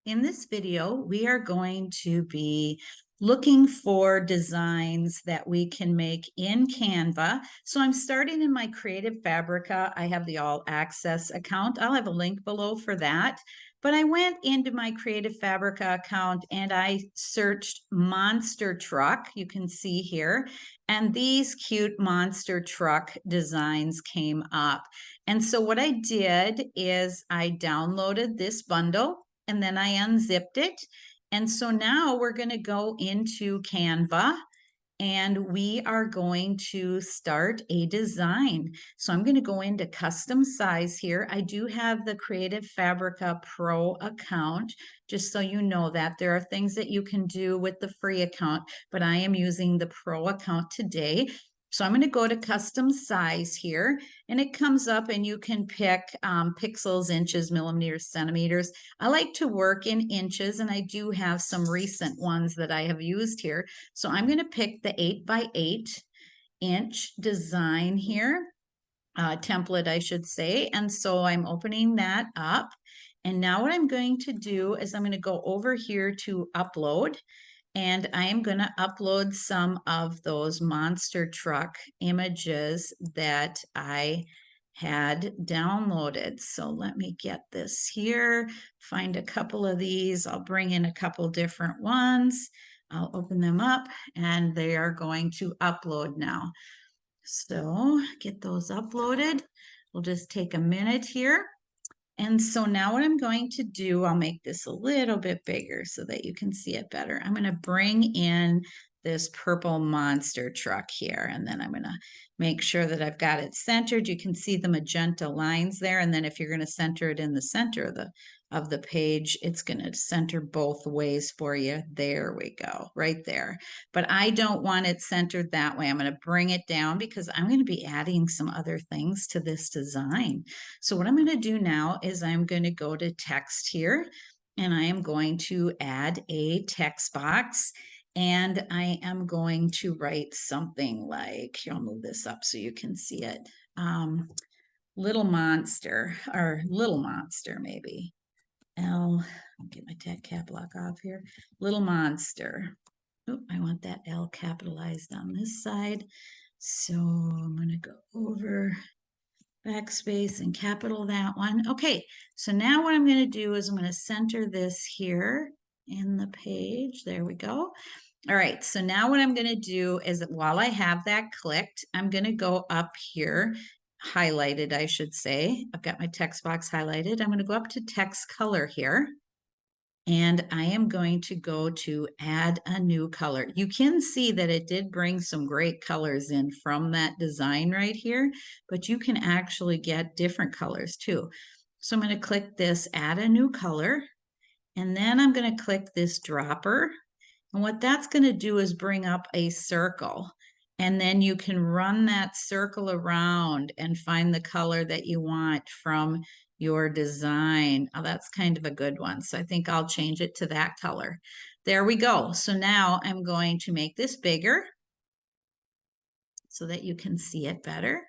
In this video, we are going to be looking for designs that we can make in Canva. So I'm starting in my Creative Fabrica. I have the All Access account. I'll have a link below for that. But I went into my Creative Fabrica account and I searched monster truck. You can see here. And these cute monster truck designs came up. And so what I did is I downloaded this bundle and then I unzipped it. And so now we're going to go into Canva and we are going to start a design. So I'm going to go into custom size here. I do have the Creative Fabrica Pro account, just so you know that. There are things that you can do with the free account, but I am using the Pro account today. So I'm going to go to custom size here, and it comes up and you can pick pixels, inches, millimeters, centimeters. I like to work in inches, and I do have some recent ones that I have used here. So I'm going to pick the 8x8 inch design here, template, I should say. And so I'm opening that up. And now what I'm going to do is I'm going to go over here to upload. And I am going to upload some of those monster truck images that I had downloaded. So let me get this here, find a couple of these. I'll bring in a couple different ones. I'll open them up and they are going to upload now. So get those uploaded. We'll just take a minute here. And so now what I'm going to do, I'll make this a little bit bigger so that you can see it better. I'm going to bring in this purple monster truck here, and then I'm going to make sure that I've got it centered. You can see the magenta lines there, and then if you're going to center it in the center of the page, it's going to center both ways for you. There we go, right there. But I don't want it centered that way. I'm going to bring it down because I'm going to be adding some other things to this design. So what I'm going to do now is I'm going to go to text here, and I am going to add a text box, and I am going to write something like, here, I'll move this up so you can see it. Little monster, or little monster maybe. I'll get my cap lock off here. Little monster. Oh, I want that L capitalized on this side. So I'm going to go over backspace and capital that one. Okay, so now what I'm going to do is I'm going to center this here in the page. There we go. All right, so now what I'm going to do is while I have that clicked, I'm going to go up here, highlighted, I should say. I've got my text box highlighted. I'm going to go up to text color here. And I am going to go to add a new color. You can see that it did bring some great colors in from that design right here, but you can actually get different colors too. So I'm going to click this add a new color, and then I'm going to click this dropper. And what that's going to do is bring up a circle. And then you can run that circle around and find the color that you want from your design. Oh, that's kind of a good one. So I think I'll change it to that color. There we go. So now I'm going to make this bigger so that you can see it better.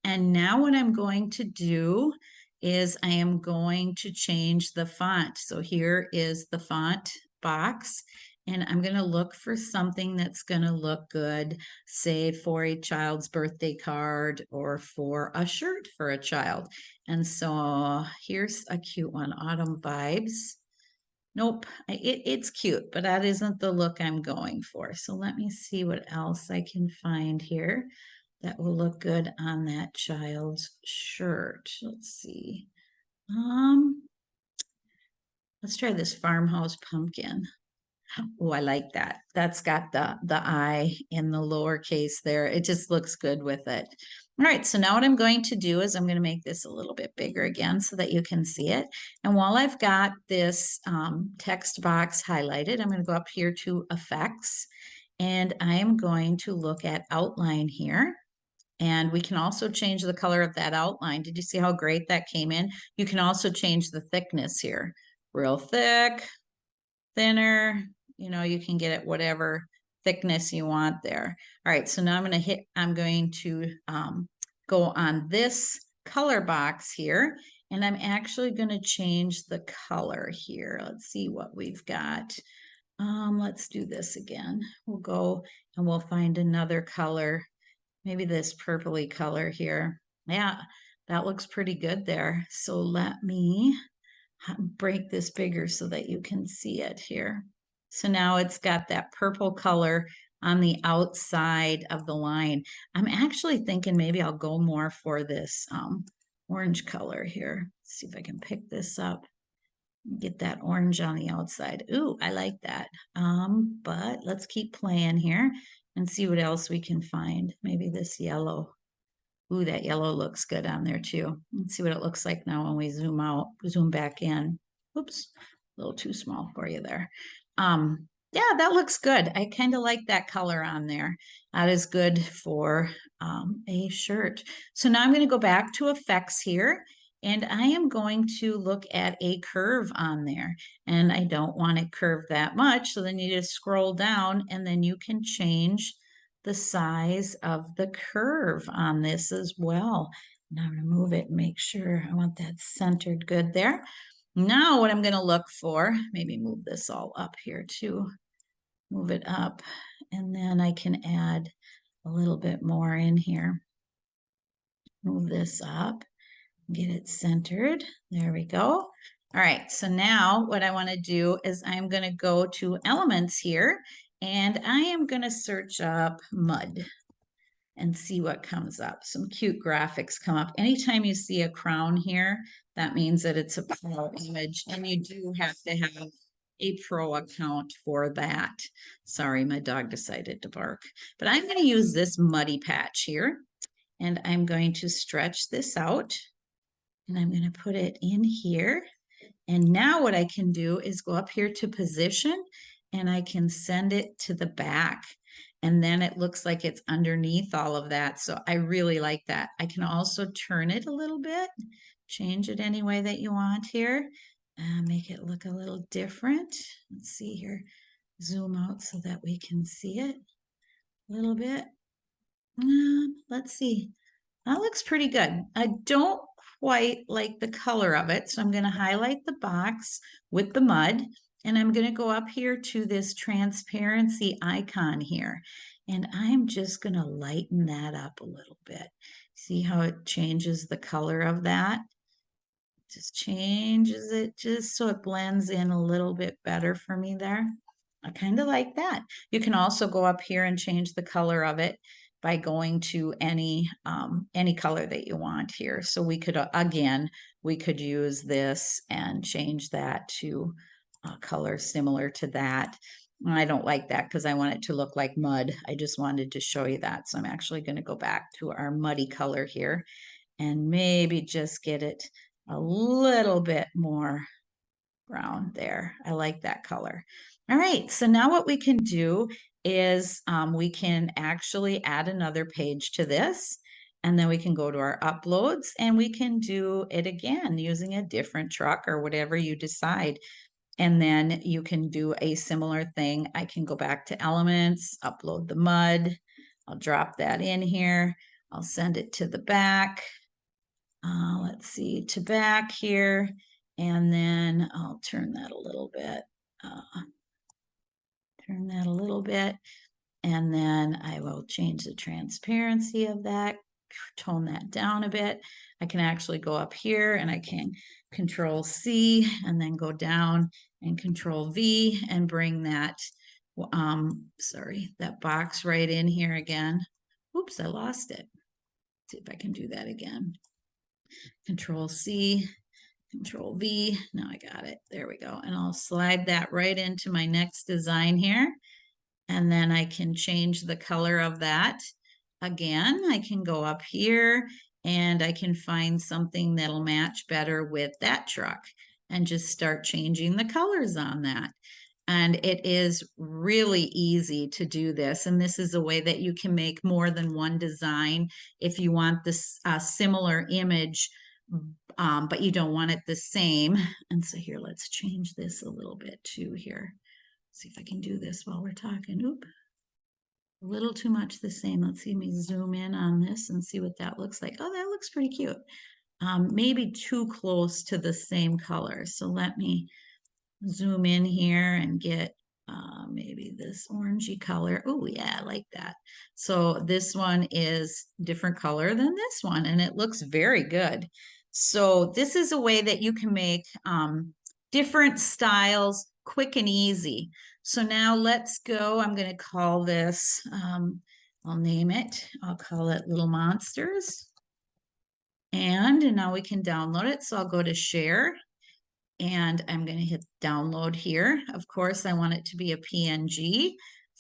And now what I'm going to do is I am going to change the font. So here is the font box. And I'm going to look for something that's going to look good, say for a child's birthday card or for a shirt for a child. And so here's a cute one, Autumn Vibes. Nope, it's cute, but that isn't the look I'm going for. So let me see what else I can find here that will look good on that child's shirt. Let's see. Let's try this farmhouse pumpkin. Oh, I like that. That's got the I in the lowercase there. It just looks good with it. All right, so now what I'm going to do is I'm going to make this a little bit bigger again so that you can see it. And while I've got this text box highlighted, I'm going to go up here to Effects, and I am going to look at Outline here. And we can also change the color of that outline. Did you see how great that came in? You can also change the thickness here. Real thick, thinner, you can get it whatever thickness you want there. All right, so now I'm going to go on this color box here, And I'm actually going to change the color here. Let's see what we've got. Let's do this again. We'll go and we'll find another color, maybe this purpley color here. Yeah, that looks pretty good there. So let me break this bigger so that you can see it here. So now it's got that purple color on the outside of the line. I'm actually thinking maybe I'll go more for this orange color here. See if I can pick this up. Get that orange on the outside. Ooh, I like that. But let's keep playing here and see what else we can find. Maybe this yellow. Ooh, that yellow looks good on there too. Let's see what it looks like now when we zoom out, zoom back in. Oops, a little too small for you there. Yeah, that looks good. I kind of like that color on there. That is good for a shirt. So now I'm going to go back to effects here, and I am going to look at a curve on there. And I don't want it curved that much, so then you just scroll down and then you can change the size of the curve on this as well. Now I'm going to move it and make sure I want that centered good there. Now what I'm going to look for, maybe move this all up here too. Move it up, and then I can add a little bit more in here. Move this up, get it centered. There we go. All right, so now what I want to do is I'm going to go to elements here, and I am going to search up mud and see what comes up. Some cute graphics come up. Anytime you see a crown here, that means that it's a pro image, and you do have to have a pro account for that. Sorry, my dog decided to bark. But I'm going to use this muddy patch here, and I'm going to stretch this out, and I'm going to put it in here. And now what I can do is go up here to position, and I can send it to the back. And then it looks like it's underneath all of that. So I really like that. I can also turn it a little bit, change it any way that you want here, make it look a little different. Let's see here, zoom out so that we can see it a little bit. Let's see. That looks pretty good. I don't quite like the color of it, so I'm going to highlight the box with the mud, and I'm going to go up here to this transparency icon here, and I'm just going to lighten that up a little bit. See how it changes the color of that? Just changes it just so it blends in a little bit better for me there. I kind of like that. You can also go up here and change the color of it by going to any color that you want here. So we could, again, we could use this and change that to a color similar to that. I don't like that because I want it to look like mud. I just wanted to show you that. So I'm actually going to go back to our muddy color here and maybe just get it a little bit more brown there. I like that color. All right, so now what we can do is we can actually add another page to this, and then we can go to our uploads and we can do it again using a different truck or whatever you decide. And then you can do a similar thing. I can go back to elements, upload the mud. I'll drop that in here. I'll send it to the back. Let's see, to back here, and then I'll turn that a little bit, and then I will change the transparency of that, tone that down a bit. I can actually go up here and I can Control C and then go down and Control V and bring that, that box right in here again. Oops, I lost it. Let's see if I can do that again. Control C, Control V. Now I got it. There we go. And I'll slide that right into my next design here. And then I can change the color of that. Again, I can go up here and I can find something that'll match better with that truck and just start changing the colors on that. And it is really easy to do this. And this is a way that you can make more than one design if you want this similar image, but you don't want it the same. And so here, let's change this a little bit too here. See if I can do this while we're talking. Oop, a little too much the same. Let's see me zoom in on this and see what that looks like. Oh, that looks pretty cute. maybe too close to the same color. So let me zoom in here and get maybe this orangey color. Oh yeah, I like that. So this one is different color than this one, and it looks very good. So this is a way that you can make different styles quick and easy. So now let's go. I'm going to call this, I'll name it. I'll call it Little Monsters. And now we can download it. So I'll go to share and I'm going to hit download here. Of course, I want it to be a PNG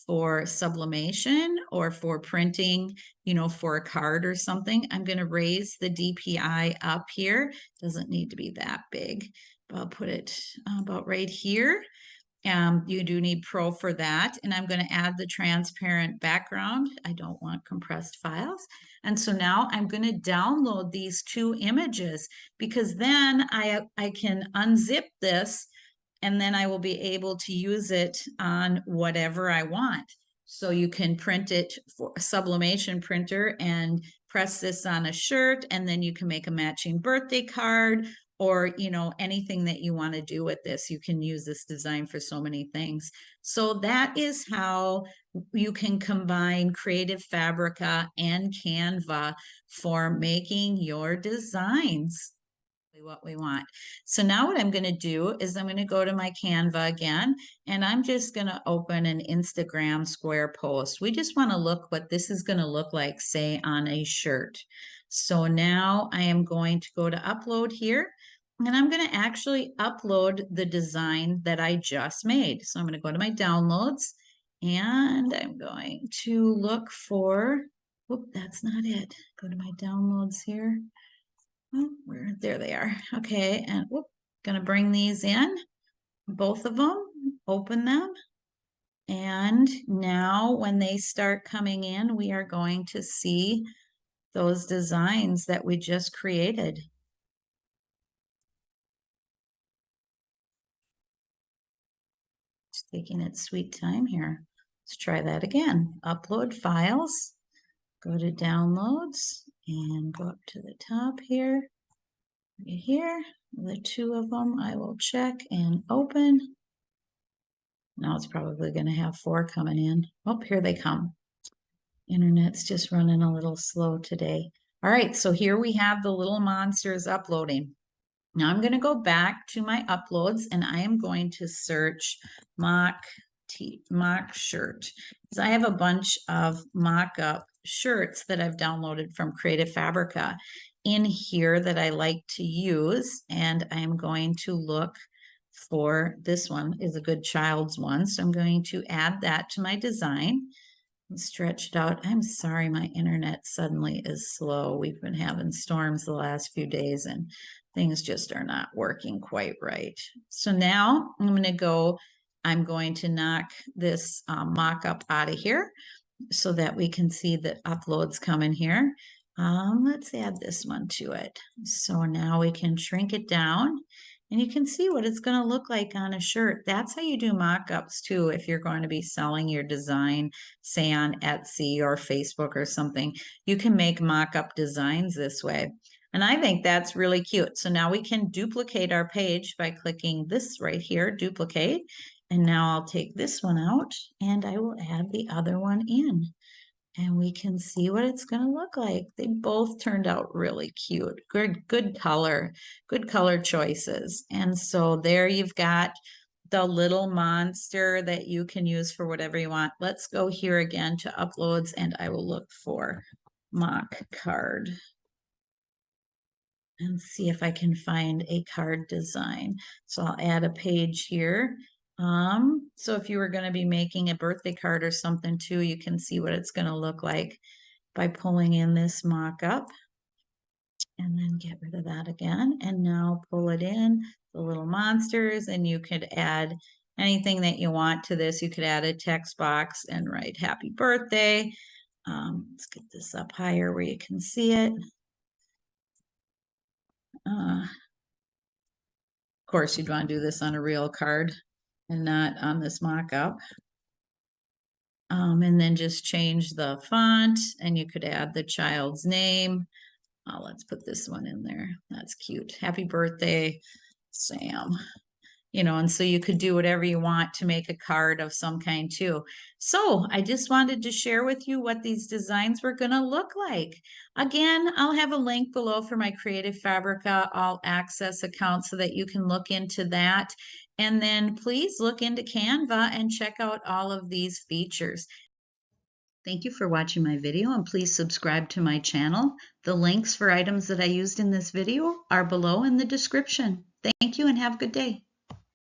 for sublimation or for printing, you know, for a card or something. I'm going to raise the DPI up here. Doesn't need to be that big, but I'll put it about right here. You do need Pro for that. And I'm going to add the transparent background. I don't want compressed files. And so now I'm going to download these two images because then I can unzip this and then I will be able to use it on whatever I want. So you can print it for a sublimation printer and press this on a shirt, and then you can make a matching birthday card or, you know, anything that you want to do with this. You can use this design for so many things. So that is how you can combine Creative Fabrica and Canva for making your designs what we want. So now what I'm going to do is I'm going to go to my Canva again, and I'm just going to open an Instagram square post. We just want to look what this is going to look like, say, on a shirt. So now I am going to go to upload here, and I'm going to actually upload the design that I just made. So I'm going to go to my downloads, and I'm going to look for, whoop, that's not it. Go to my downloads here. Oh, there they are. Okay, and whoop, gonna bring these in, both of them, open them. And now when they start coming in, we are going to see those designs that we just created. It's taking its sweet time here. Let's try that again. Upload files, go to downloads, and go up to the top here. Right here, the two of them I will check and open. Now it's probably going to have 4 coming in. Oh, here they come. Internet's just running a little slow today. All right, so here we have the little monsters uploading. Now I'm going to go back to my uploads and I am going to search mock shirt. Because I have a bunch of mock-up shirts that I've downloaded from Creative Fabrica in here that I like to use, and I'm going to look for this one is a good child's one. So I'm going to add that to my design and stretch it out. I'm sorry, my internet suddenly is slow. We've been having storms the last few days and things just are not working quite right. So now I'm going to knock this mock-up out of here so that we can see the uploads come in here. Let's add this one to it. So now we can shrink it down and you can see what it's going to look like on a shirt. That's how you do mock-ups too. If you're going to be selling your design, say on Etsy or Facebook or something, you can make mock-up designs this way. And I think that's really cute. So now we can duplicate our page by clicking this right here, duplicate. And now I'll take this one out and I will add the other one in. And we can see what it's going to look like. They both turned out really cute. Good color choices. And so there you've got the little monster that you can use for whatever you want. Let's go here again to uploads and I will look for mock card and see if I can find a card design. So I'll add a page here. So if you were going to be making a birthday card or something too, you can see what it's going to look like by pulling in this mock-up and then get rid of that again. And now pull it in, the little monsters, and you could add anything that you want to this. You could add a text box and write happy birthday. Let's get this up higher where you can see it. Of course, you'd want to do this on a real card and not on this mock-up. And then just change the font and you could add the child's name. Let's put this one in there. That's cute. Happy birthday, Sam. And so you could do whatever you want to make a card of some kind too. So I just wanted to share with you what these designs were going to look like. Again, I'll have a link below for my Creative Fabrica All Access account so that you can look into that. And then please look into Canva and check out all of these features. Thank you for watching my video, and please subscribe to my channel. The links for items that I used in this video are below in the description. Thank you and have a good day.